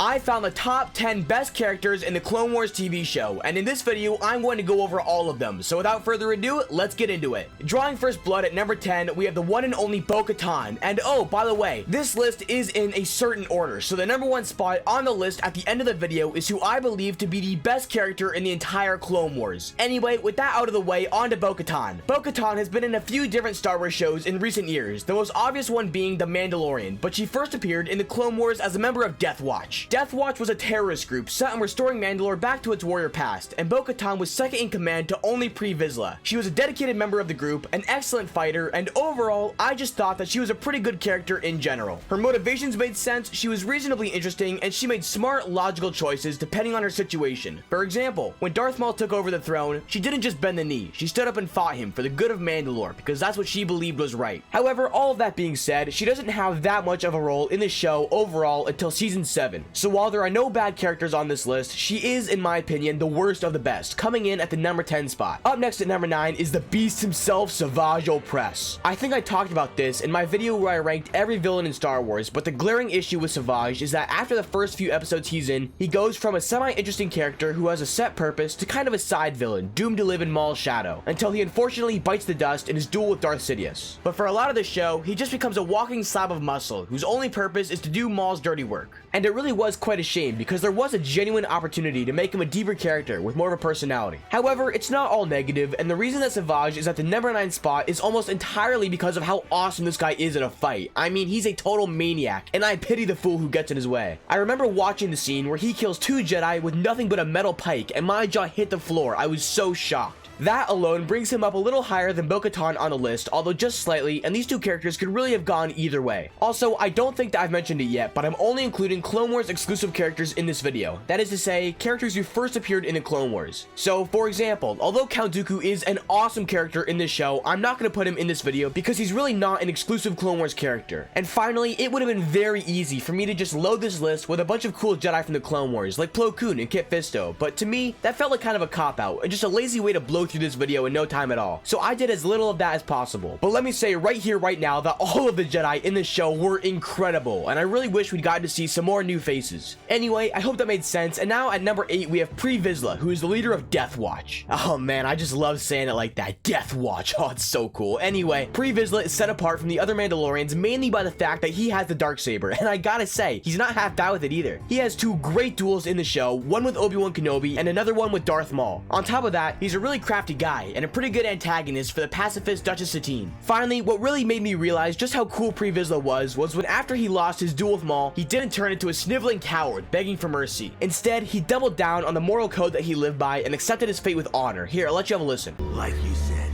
I found the top 10 best characters in the Clone Wars TV show, and in this video, I'm going to go over all of them. So without further ado, let's get into it. Drawing first blood at number 10, we have the one and only Bo-Katan. And oh, by the way, this list is in a certain order, so the number 1 spot on the list at the end of the video is who I believe to be the best character in the entire Clone Wars. Anyway, with that out of the way, on to Bo-Katan. Bo-Katan has been in a few different Star Wars shows in recent years, the most obvious one being The Mandalorian, but she first appeared in the Clone Wars as a member of Death Watch. Death Watch was a terrorist group set on restoring Mandalore back to its warrior past, and Bo-Katan was second in command to only Vizsla. She was a dedicated member of the group, an excellent fighter, and overall, I just thought that she was a pretty good character in general. Her motivations made sense, she was reasonably interesting, and she made smart, logical choices depending on her situation. For example, when Darth Maul took over the throne, she didn't just bend the knee, she stood up and fought him for the good of Mandalore, because that's what she believed was right. However, all of that being said, she doesn't have that much of a role in the show overall until season 7. So while there are no bad characters on this list, she is, in my opinion, the worst of the best, coming in at the number 10 spot. Up next at number 9 is the beast himself, Asajj Opress. I think I talked about this in my video where I ranked every villain in Star Wars, but the glaring issue with Asajj is that after the first few episodes he's in, he goes from a semi-interesting character who has a set purpose to kind of a side villain, doomed to live in Maul's shadow, until he unfortunately bites the dust in his duel with Darth Sidious. But for a lot of the show, he just becomes a walking slab of muscle, whose only purpose is to do Maul's dirty work. And it really was quite a shame, because there was a genuine opportunity to make him a deeper character with more of a personality. However, it's not all negative, and the reason that Asajj is at the number 9 spot is almost entirely because of how awesome this guy is in a fight. I mean, he's a total maniac, and I pity the fool who gets in his way. I remember watching the scene where he kills 2 Jedi with nothing but a metal pike, and my jaw hit the floor. I was so shocked. That alone brings him up a little higher than Bo-Katan on the list, although just slightly, and these two characters could really have gone either way. Also, I don't think that I've mentioned it yet, but I'm only including Clone Wars exclusive characters in this video. That is to say, characters who first appeared in the Clone Wars. So, for example, although Count Dooku is an awesome character in this show, I'm not going to put him in this video because he's really not an exclusive Clone Wars character. And finally, it would have been very easy for me to just load this list with a bunch of cool Jedi from the Clone Wars, like Plo Koon and Kit Fisto, but to me, that felt like kind of a cop-out, and just a lazy way to blow through this video in no time at all. So I did as little of that as possible. But let me say right here, right now, that all of the Jedi in this show were incredible, and I really wish we'd gotten to see some more new faces. Anyway, I hope that made sense, and now at number 8, we have Vizsla, who is the leader of Death Watch. Oh man, I just love saying it like that, Death Watch. Oh, it's so cool. Anyway, Vizsla is set apart from the other Mandalorians mainly by the fact that he has the Darksaber, and I gotta say, he's not half bad with it either. He has 2 great duels in the show, one with Obi-Wan Kenobi and another one with Darth Maul. On top of that, he's a really crafty guy and a pretty good antagonist for the pacifist Duchess Satine. Finally, what really made me realize just how cool Vizsla was when after he lost his duel with Maul, he didn't turn into a sniveling coward begging for mercy. Instead, he doubled down on the moral code that he lived by and accepted his fate with honor. Here, I'll let you have a listen. Like you said,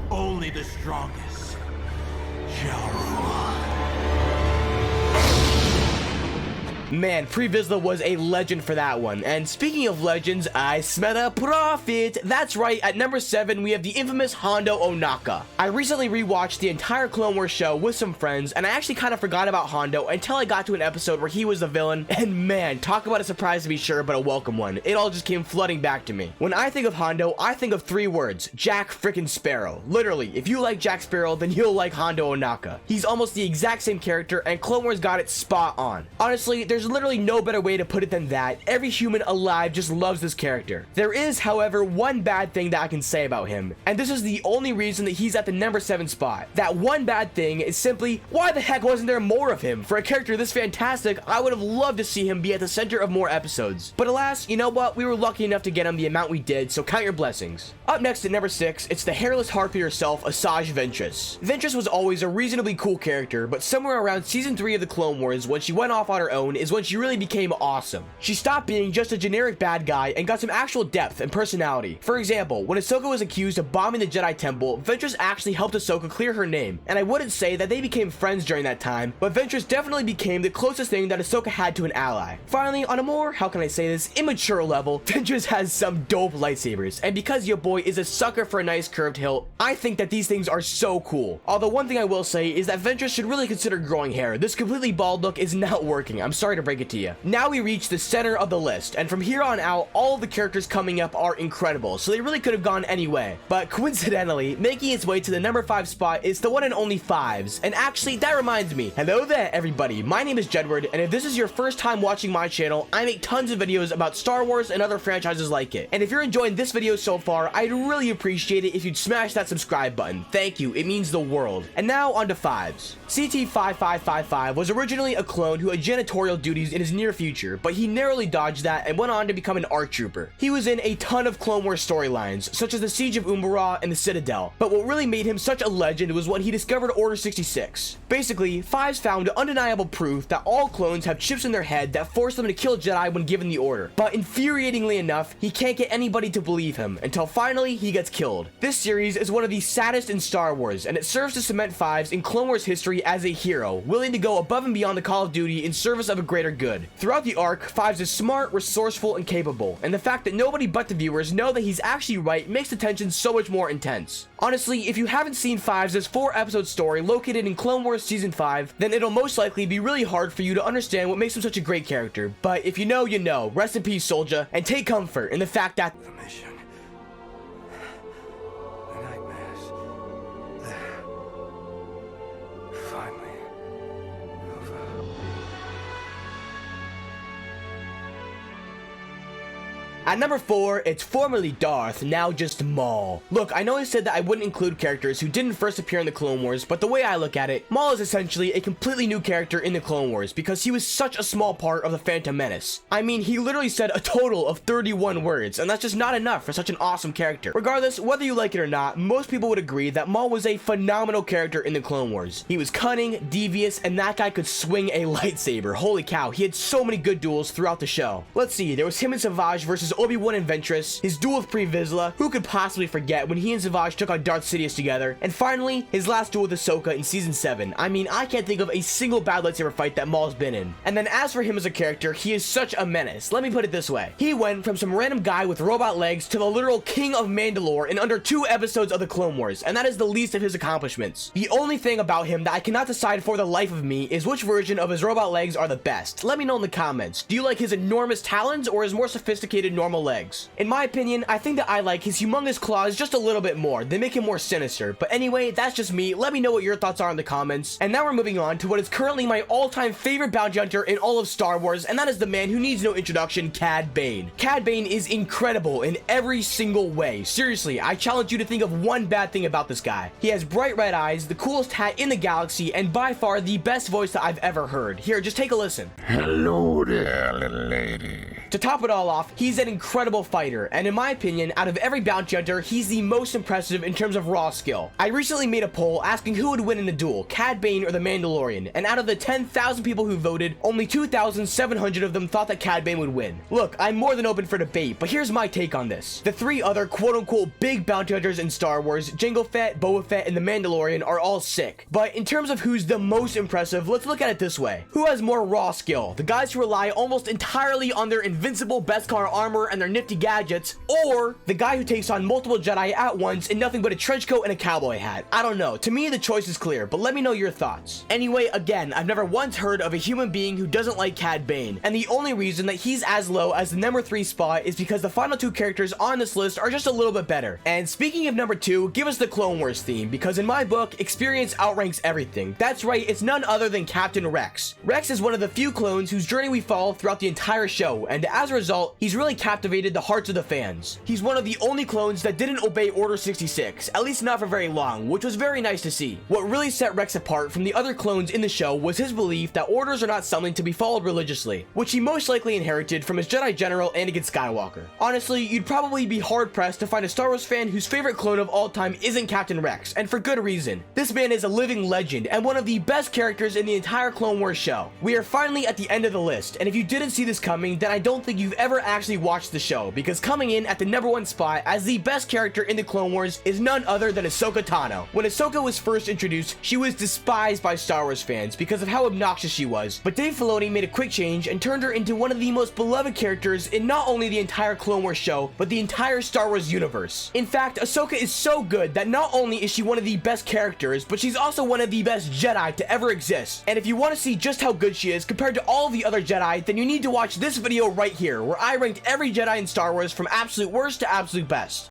only the strongest shall rule. Man, Vizsla was a legend for that one. And speaking of legends, I smell a prophet. That's right, at number 7, we have the infamous Hondo Ohnaka. I recently rewatched the entire Clone Wars show with some friends, and I actually kind of forgot about Hondo until I got to an episode where he was the villain, and man, talk about a surprise to be sure, but a welcome one. It all just came flooding back to me. When I think of Hondo, I think of 3 words: Jack frickin' Sparrow. Literally, if you like Jack Sparrow, then you'll like Hondo Ohnaka. He's almost the exact same character, and Clone Wars got it spot on. Honestly, there's literally no better way to put it than that. Every human alive just loves this character. There is, however, one bad thing that I can say about him, and this is the only reason that he's at the number 7 spot. That one bad thing is simply, why the heck wasn't there more of him? For a character this fantastic, I would have loved to see him be at the center of more episodes. But alas, you know what? We were lucky enough to get him the amount we did, so count your blessings. Up next at number 6, it's the hairless harpy herself, Asajj Ventress. Ventress was always a reasonably cool character, but somewhere around season 3 of the Clone Wars, when she went off on her own, is when she really became awesome. She stopped being just a generic bad guy and got some actual depth and personality. For example, when Ahsoka was accused of bombing the Jedi Temple, Ventress actually helped Ahsoka clear her name, and I wouldn't say that they became friends during that time, but Ventress definitely became the closest thing that Ahsoka had to an ally. Finally, on a more, how can I say this, immature level, Ventress has some dope lightsabers, and because your boy is a sucker for a nice curved hilt, I think that these things are so cool. Although one thing I will say is that Ventress should really consider growing hair. This completely bald look is not working. I'm sorry to break it to you. Now we reach the center of the list, and from here on out, all of the characters coming up are incredible, so they really could have gone any way. But coincidentally, making its way to the number 5 spot is the one and only Fives. And actually, that reminds me, hello there everybody, my name is Jedward, and if this is your first time watching my channel, I make tons of videos about Star Wars and other franchises like it. And if you're enjoying this video so far, I'd really appreciate it if you'd smash that subscribe button. Thank you, it means the world. And now on to Fives. CT-5555 was originally a clone who had janitorial duties in his near future, but he narrowly dodged that and went on to become an ARC trooper. He was in a ton of Clone Wars storylines, such as the Siege of Umbarah and the Citadel, but what really made him such a legend was when he discovered Order 66. Basically, Fives found undeniable proof that all clones have chips in their head that force them to kill Jedi when given the order, but infuriatingly enough, he can't get anybody to believe him, until finally he gets killed. This series is one of the saddest in Star Wars, and it serves to cement Fives in Clone Wars history as a hero, willing to go above and beyond the call of duty in service of a greater good. Throughout the arc, Fives is smart, resourceful, and capable, and the fact that nobody but the viewers know that he's actually right makes the tension so much more intense. Honestly, if you haven't seen Fives' 4-episode story located in Clone Wars Season 5, then it'll most likely be really hard for you to understand what makes him such a great character, but if you know, you know. Rest in peace, soldier, and take comfort in the fact that The mission. The nightmares. They're finally over. At number 4, it's formerly Darth, now just Maul. Look, I know I said that I wouldn't include characters who didn't first appear in the Clone Wars, but the way I look at it, Maul is essentially a completely new character in the Clone Wars because he was such a small part of the Phantom Menace. I mean, he literally said a total of 31 words, and that's just not enough for such an awesome character. Regardless, whether you like it or not, most people would agree that Maul was a phenomenal character in the Clone Wars. He was cunning, devious, and that guy could swing a lightsaber. Holy cow, he had so many good duels throughout the show. Let's see, there was him and Savage versus Obi-Wan and Ventress, his duel with Vizsla, who could possibly forget when he and Savage took on Darth Sidious together, and finally, his last duel with Ahsoka in Season 7. I mean, I can't think of a single bad lightsaber fight that Maul's been in. And then as for him as a character, he is such a menace. Let me put it this way. He went from some random guy with robot legs to the literal king of Mandalore in under 2 episodes of the Clone Wars, and that is the least of his accomplishments. The only thing about him that I cannot decide for the life of me is which version of his robot legs are the best. Let me know in the comments. Do you like his enormous talons or his more sophisticated normal legs? In my opinion, I think that I like his humongous claws just a little bit more. They make him more sinister. But anyway, that's just me. Let me know what your thoughts are in the comments. And now we're moving on to what is currently my all-time favorite bounty hunter in all of Star Wars, and that is the man who needs no introduction, Cad Bane. Cad Bane is incredible in every single way. Seriously, I challenge you to think of one bad thing about this guy. He has bright red eyes, the coolest hat in the galaxy, and by far the best voice that I've ever heard. Here, just take a listen. Hello there, little lady. To top it all off, he's an incredible fighter, and in my opinion, out of every bounty hunter, he's the most impressive in terms of raw skill. I recently made a poll asking who would win in a duel, Cad Bane or the Mandalorian, and out of the 10,000 people who voted, only 2,700 of them thought that Cad Bane would win. Look, I'm more than open for debate, but here's my take on this. The 3 other quote-unquote big bounty hunters in Star Wars, Jango Fett, Boba Fett, and the Mandalorian are all sick. But in terms of who's the most impressive, let's look at it this way. Who has more raw skill? The guys who rely almost entirely on their invincible Beskar armor and their nifty gadgets, or the guy who takes on multiple Jedi at once in nothing but a trench coat and a cowboy hat? I don't know. To me, the choice is clear, but let me know your thoughts. Anyway, again, I've never once heard of a human being who doesn't like Cad Bane, and the only reason that he's as low as the number 3 spot is because the final 2 characters on this list are just a little bit better. And speaking of number 2, give us the Clone Wars theme, because in my book, experience outranks everything. That's right, it's none other than Captain Rex. Rex is one of the few clones whose journey we follow throughout the entire show, and as a result, he's really captivated the hearts of the fans. He's one of the only clones that didn't obey Order 66, at least not for very long, which was very nice to see. What really set Rex apart from the other clones in the show was his belief that orders are not something to be followed religiously, which he most likely inherited from his Jedi General Anakin Skywalker. Honestly, you'd probably be hard-pressed to find a Star Wars fan whose favorite clone of all time isn't Captain Rex, and for good reason. This man is a living legend and one of the best characters in the entire Clone Wars show. We are finally at the end of the list, and if you didn't see this coming, then I don't don't think you've ever actually watched the show, because coming in at the #1 spot as the best character in the Clone Wars is none other than Ahsoka Tano. When Ahsoka was first introduced, she was despised by Star Wars fans because of how obnoxious she was, but Dave Filoni made a quick change and turned her into one of the most beloved characters in not only the entire Clone Wars show, but the entire Star Wars universe. In fact, Ahsoka is so good that not only is she one of the best characters, but she's also one of the best Jedi to ever exist. And if you want to see just how good she is compared to all the other Jedi, then you need to watch this video right here, where I ranked every Jedi in Star Wars from absolute worst to absolute best.